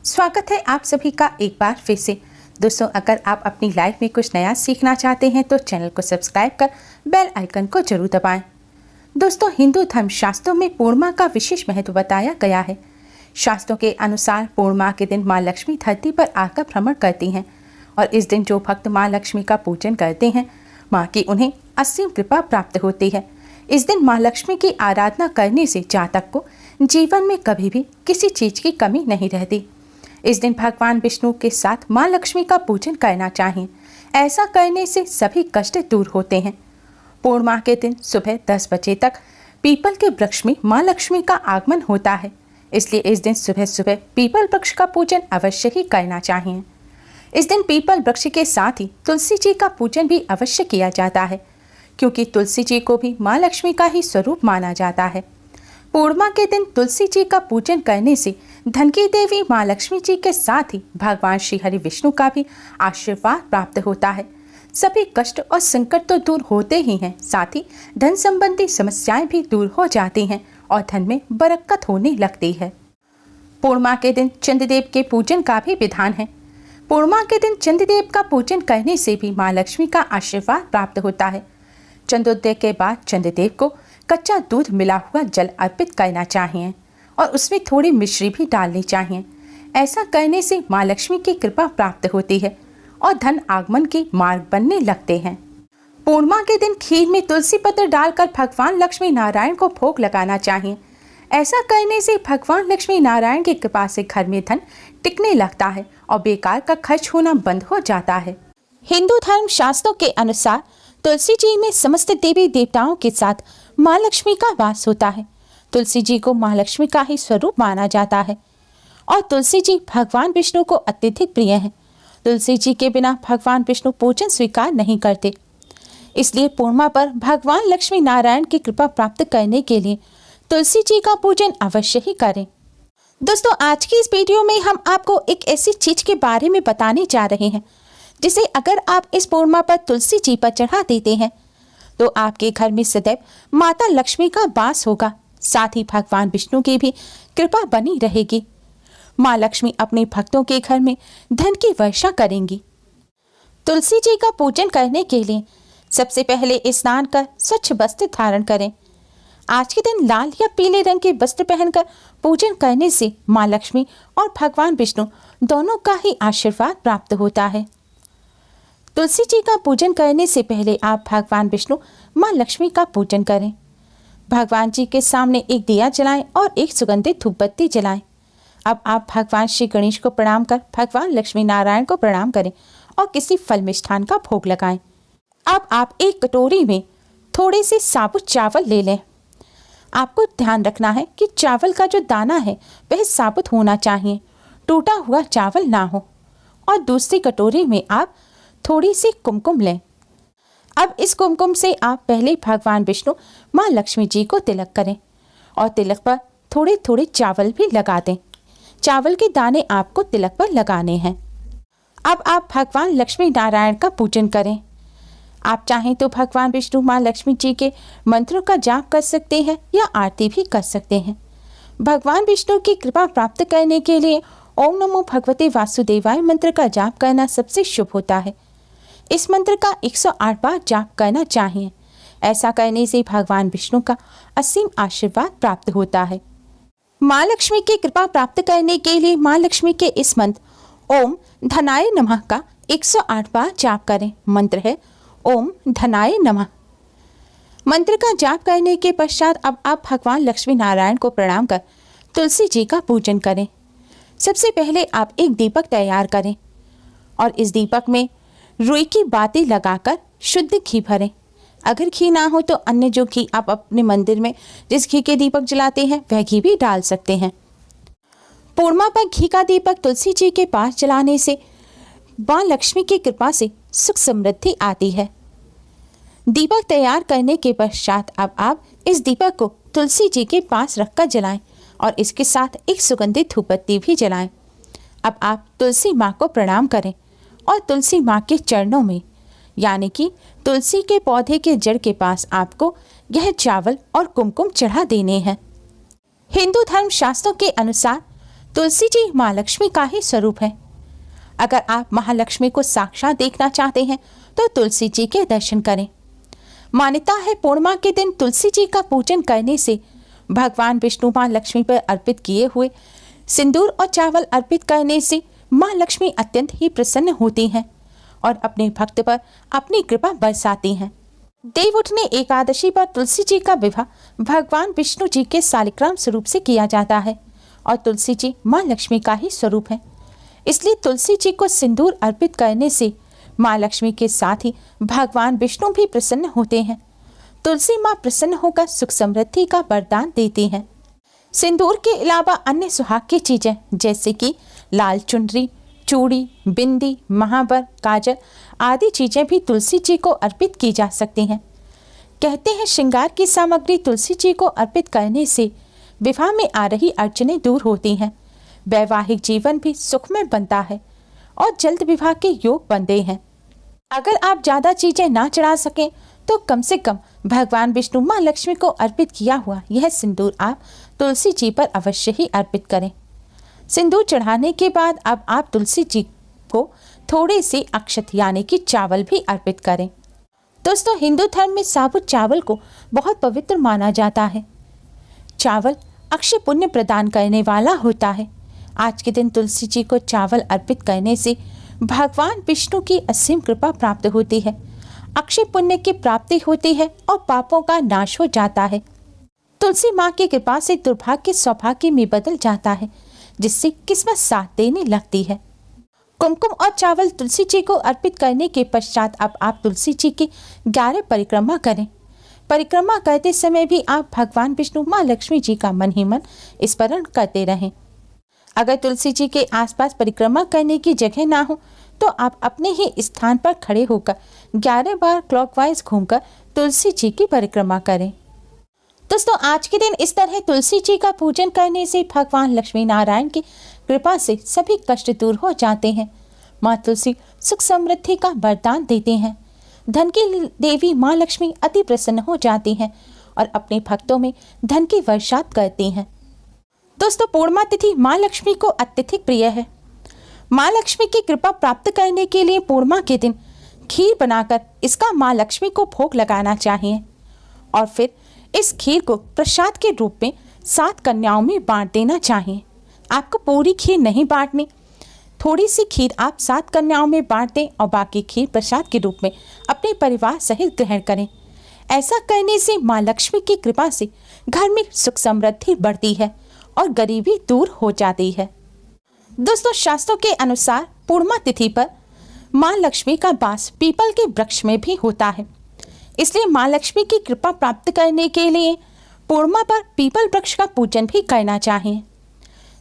स्वागत है आप सभी का एक बार फिर से। दोस्तों, अगर आप अपनी लाइफ में कुछ नया सीखना चाहते हैं तो चैनल को सब्सक्राइब कर बेल आइकन को जरूर दबाएं। दोस्तों, हिंदू धर्म शास्त्रों में पूर्णिमा का विशेष महत्व बताया गया है। शास्त्रों के अनुसार पूर्णिमा के दिन माँ लक्ष्मी धरती पर आकर भ्रमण करती हैं और इस दिन जो भक्त माँ लक्ष्मी का पूजन करते हैं, माँ की उन्हें असीम कृपा प्राप्त होती है। इस दिन माँ लक्ष्मी की आराधना करने से जातक को जीवन में कभी भी किसी चीज की कमी नहीं रहती। इस दिन भगवान विष्णु के साथ माँ लक्ष्मी का पूजन करना चाहिए। ऐसा करने से सभी कष्ट दूर होते हैं। पूर्णिमा के दिन सुबह 10 बजे तक पीपल के वृक्ष में माँ लक्ष्मी का आगमन होता है, इसलिए इस दिन सुबह सुबह पीपल वृक्ष का पूजन अवश्य ही करना चाहिए। इस दिन पीपल वृक्ष के साथ ही तुलसी जी का पूजन भी अवश्य किया जाता है, क्योंकि तुलसी जी को भी माँ लक्ष्मी का ही स्वरूप माना जाता है। पूर्णिमा के दिन तुलसी जी का पूजन करने से धन की देवी माँ लक्ष्मी जी के साथ ही भगवान श्री हरि विष्णु का भी आशीर्वाद प्राप्त होता है। सभी कष्ट और संकट तो दूर होते ही हैं, साथ ही धन संबंधी समस्याएं भी दूर हो जाती हैं और धन में बरकत होने लगती है। पूर्णिमा के दिन चंद्रदेव के पूजन का भी विधान है। पूर्णिमा के दिन चंद्रदेव का पूजन करने से भी माँ लक्ष्मी का आशीर्वाद प्राप्त होता है। चंद्रोदय के बाद चंद्रदेव को कच्चा दूध मिला हुआ जल अर्पित करना चाहिए और उसमें थोड़ी मिश्री भी डालनी चाहिए। ऐसा करने से माँ लक्ष्मी की कृपा प्राप्त होती है और धन आगमन के मार्ग बनने लगते हैं। पूर्णिमा के दिन खीर में तुलसी पत्र डालकर भगवान लक्ष्मी नारायण को भोग लगाना चाहिए। ऐसा करने से भगवान लक्ष्मी नारायण की कृपा से घर में धन टिकने लगता है और बेकार का खर्च होना बंद हो जाता है। हिंदू धर्म शास्त्रों के अनुसार तुलसी जी में समस्त देवी देवताओं के साथ माँ लक्ष्मी का वास होता है। तुलसी जी को माँ लक्ष्मी का ही स्वरूप माना जाता है और तुलसी जी भगवान विष्णु को अत्यधिक प्रिय हैं। तुलसी जी के बिना भगवान विष्णु पूजन स्वीकार नहीं करते, इसलिए पूर्णिमा पर भगवान लक्ष्मी नारायण की कृपा प्राप्त करने के लिए तुलसी जी का पूजन अवश्य ही करें। दोस्तों, आज की इस वीडियो में हम आपको एक ऐसी चीज के बारे में बताने जा रहे हैं जिसे अगर आप इस पूर्णिमा पर तुलसी जी पर चढ़ा देते हैं तो आपके घर में सदैव माता लक्ष्मी का वास होगा, साथ ही भगवान विष्णु की भी कृपा बनी रहेगी। माँ लक्ष्मी अपने भक्तों के घर में धन की वर्षा करेंगी। तुलसी जी का पूजन करने के लिए सबसे पहले स्नान कर स्वच्छ वस्त्र धारण करें। आज के दिन लाल या पीले रंग के वस्त्र पहनकर पूजन करने से माँ लक्ष्मी और भगवान विष्णु दोनों का ही आशीर्वाद प्राप्त होता है। तुलसी जी का पूजन करने से पहले आप भगवान विष्णु माँ लक्ष्मी का पूजन करें। भगवान जी के सामने एक दिया जलाएं और एक सुगंधित धूपबत्ती जलाएं। अब आप भगवान श्री गणेश को प्रणाम कर भगवान लक्ष्मी नारायण को प्रणाम करें और किसी फल मिष्ठान का भोग लगाएं। अब आप एक कटोरी में थोड़े से साबुत चावल ले लें। आपको ध्यान रखना है कि चावल का जो दाना है वह साबुत होना चाहिए, टूटा हुआ चावल ना हो। और दूसरी कटोरी में आप थोड़ी सी कुमकुम लें। अब इस कुमकुम से आप पहले भगवान विष्णु माँ लक्ष्मी जी को तिलक करें और तिलक पर थोड़े थोड़े चावल भी लगा दें। चावल के दाने आपको तिलक पर लगाने हैं। अब आप भगवान लक्ष्मी नारायण का पूजन करें। आप चाहें तो भगवान विष्णु माँ लक्ष्मी जी के मंत्रों का जाप कर सकते हैं या आरती भी कर सकते हैं। भगवान विष्णु की कृपा प्राप्त करने के लिए ओम नमो भगवते वासुदेवाय मंत्र का जाप करना सबसे शुभ होता है। इस मंत्र का 108 बार जाप करना चाहिए। ऐसा करने से भगवान विष्णु का असीम आशीर्वाद प्राप्त होता है। माँ लक्ष्मी की कृपा प्राप्त करने के लिए माँ लक्ष्मी के इस मंत्र ओम धनाय नमः का 108 बार जाप करें। मंत्र है ओम धनाय नमः। मंत्र का जाप करने के पश्चात अब आप भगवान लक्ष्मी नारायण को प्रणाम कर तुलसी जी का पूजन करें। सबसे पहले आप एक दीपक तैयार करें और इस दीपक में रुई की बाती लगाकर शुद्ध घी भरें। अगर घी ना हो तो अन्य जो घी आप अपने मंदिर में जिस घी के दीपक जलाते हैं वह घी भी डाल सकते हैं। पूर्णिमा पर घी का दीपक तुलसी जी के पास जलाने से माँ लक्ष्मी की कृपा से सुख समृद्धि आती है। दीपक तैयार करने के पश्चात अब आप इस दीपक को तुलसी जी के पास रखकर जलाएं और इसके साथ एक सुगंधित धूपबत्ती भी जलाएं। अब आप तुलसी माँ को प्रणाम करें और तुलसी माँ के चरणों में यानी कि तुलसी के पौधे के जड़ के पास आपको यह चावल और कुमकुम चढ़ा देने हैं। हिंदू धर्म शास्त्रों के अनुसार तुलसी जी माँ लक्ष्मी का ही स्वरूप है। अगर आप महालक्ष्मी को साक्षात देखना चाहते हैं तो तुलसी जी के दर्शन करें। मान्यता है पूर्णिमा के दिन तुलसी जी का पूजन करने से भगवान विष्णु माँ लक्ष्मी पर अर्पित किए हुए सिंदूर और चावल अर्पित करने से माँ लक्ष्मी अत्यंत ही प्रसन्न होती हैं और अपने भक्त पर अपनी कृपा बरसाती हैं। देवउठनी एकादशी पर तुलसी जी का विवाह भगवान विष्णु जी के शालिग्राम स्वरूप से किया जाता है और तुलसी जी माँ लक्ष्मी का ही स्वरूप है। इसलिए तुलसी जी को सिंदूर अर्पित करने से माँ लक्ष्मी के साथ ही भगवान विष्णु भी प्रसन्न होते हैं। तुलसी माँ प्रसन्न होकर सुख समृद्धि का वरदान देती हैं। सिंदूर के अलावा अन्य सुहाग की चीजें जैसे कि लाल चुनरी, चूड़ी, बिंदी, महावर, काजल आदि चीजें भी तुलसी जी को अर्पित की जा सकती हैं। कहते हैं श्रृंगार की सामग्री तुलसी जी को अर्पित करने से विवाह में आ रही अड़चनें दूर होती हैं, वैवाहिक जीवन भी सुखमय बनता है और जल्द विवाह के योग बनते हैं। अगर आप ज्यादा चीजें ना चढ़ा सकें तो कम से कम भगवान विष्णु माँ लक्ष्मी को अर्पित किया हुआ यह सिंदूर आप तुलसी जी पर अवश्य ही अर्पित करें। सिंदूर चढ़ाने के बाद अब आप तुलसी जी को थोड़े से अक्षत यानी कि चावल भी अर्पित करें। दोस्तों, हिंदू धर्म में साबुत चावल को बहुत पवित्र माना जाता है। चावल अक्षय पुण्य प्रदान करने वाला होता है। आज के दिन तुलसी जी को चावल अर्पित करने से भगवान विष्णु की असीम कृपा प्राप्त होती है, अक्षय पुण्य की प्राप्ति होती है और पापों का नाश हो जाता है। तुलसी माँ की कृपा से दुर्भाग्य सौभाग्य में बदल जाता है, जिससे किस्मत साथ देने लगती है। कुमकुम और चावल तुलसी जी को अर्पित करने के पश्चात अब आप तुलसी जी की 11 परिक्रमा करें। परिक्रमा करते समय भी आप भगवान विष्णु माँ लक्ष्मी जी का मन ही मन स्मरण करते रहें। अगर तुलसी जी के आसपास परिक्रमा करने की जगह ना हो तो आप अपने ही स्थान पर खड़े होकर 11 बार क्लॉकवाइज घूमकर तुलसी जी की परिक्रमा करें। दोस्तों, आज के दिन इस तरह तुलसी जी का पूजन करने से भगवान लक्ष्मी नारायण की कृपा से सभी कष्ट दूर हो जाते हैं। माँ तुलसी सुख समृद्धि का वरदान देते हैं। धन की देवी माँ लक्ष्मी अति प्रसन्न हो जाती हैं और अपने भक्तों में धन की वर्षा करती हैं। दोस्तों, पूर्णिमा तिथि माँ लक्ष्मी को अत्यधिक प्रिय है। माँ लक्ष्मी की कृपा प्राप्त करने के लिए पूर्णिमा के दिन खीर बनाकर इसका माँ लक्ष्मी को भोग लगाना चाहिए और फिर इस खीर को प्रसाद के रूप में 7 कन्याओं में बांट देना चाहिए। आपको पूरी खीर नहीं बांटनी, थोड़ी सी खीर आप 7 कन्याओं में बांट दें और बाकी खीर प्रसाद के रूप में अपने परिवार सहित ग्रहण करें। ऐसा करने से माँ लक्ष्मी की कृपा से घर में सुख समृद्धि बढ़ती है और गरीबी दूर हो जाती है। दोस्तों, शास्त्रों के अनुसार पूर्णिमा तिथि पर माँ लक्ष्मी का वास पीपल के वृक्ष में भी होता है। इसलिए माँ लक्ष्मी की कृपा प्राप्त करने के लिए पूर्णिमा पर पीपल वृक्ष का पूजन भी करना चाहिए।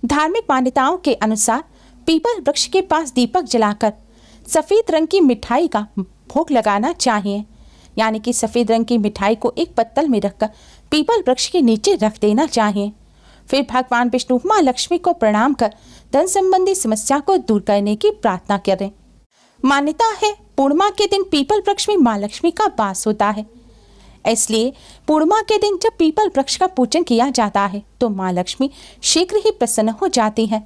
धार्मिक मान्यताओं के अनुसार पीपल वृक्ष के पास दीपक जलाकर सफ़ेद रंग की मिठाई का भोग लगाना चाहिए, यानी कि सफ़ेद रंग की मिठाई को एक पत्तल में रखकर पीपल वृक्ष के नीचे रख देना चाहिए। फिर भगवान विष्णु माँ लक्ष्मी को प्रणाम कर धन संबंधी समस्या को दूर करने की प्रार्थना करें। मान्यता है पूर्णिमा के दिन पीपल वृक्ष में माँ लक्ष्मी का वास होता है। इसलिए पूर्णिमा के दिन जब पीपल वृक्ष का पूजन किया जाता है तो माँ लक्ष्मी शीघ्र ही प्रसन्न हो जाती हैं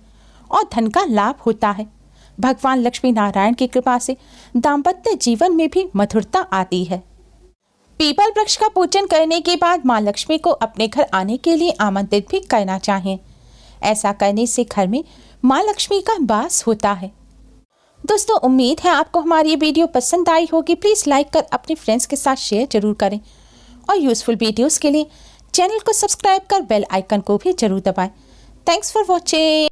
और धन का लाभ होता है। भगवान लक्ष्मी नारायण की कृपा से दाम्पत्य जीवन में भी मधुरता आती है। पीपल वृक्ष का पूजन करने के बाद माँ लक्ष्मी को अपने घर आने के लिए आमंत्रित भी करना चाहिए। ऐसा करने से घर में माँ लक्ष्मी का वास होता है। दोस्तों, उम्मीद है आपको हमारी ये वीडियो पसंद आई होगी। प्लीज़ लाइक कर अपने फ्रेंड्स के साथ शेयर जरूर करें और यूज़फुल वीडियोस के लिए चैनल को सब्सक्राइब कर बेल आइकन को भी जरूर दबाएं। Thanks for watching.